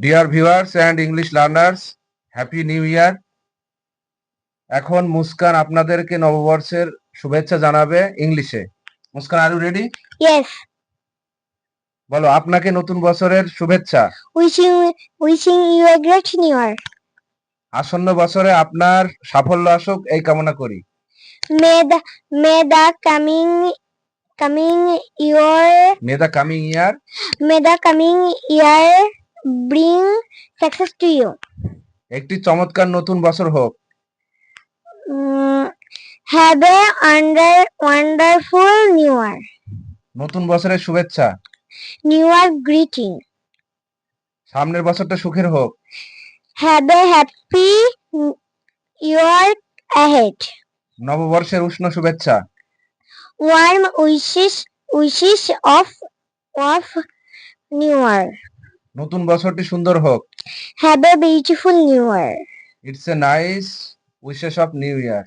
Deer viewers and English learners, happy new year. এখন মুস্কান আপনাদেরকে নববর্ষের শুভেচ্ছা জানাবে ইংলিশে। Muskan, are you ready? Yes. বলো, আপনাকে নতুন বছরের শুভেচ্ছা। Wishing you a great new year. আসন্ন বছরে আপনার সাফল্য আসুক এই কামনা করি। May the coming year May the coming year bring success to you. একটি চমৎকার নতুন বছর হোক। Have a wonderful new year. নতুন বছরের শুভেচ্ছা। New year greeting. সামনের বছরটা সুখের হোক। Have a happy year ahead. নববর্ষের উষ্ণ শুভেচ্ছা। Warm wishes of new year. নতুন বছরটি সুন্দর হোক। Have a beautiful new year. It's a nice wishes of new year.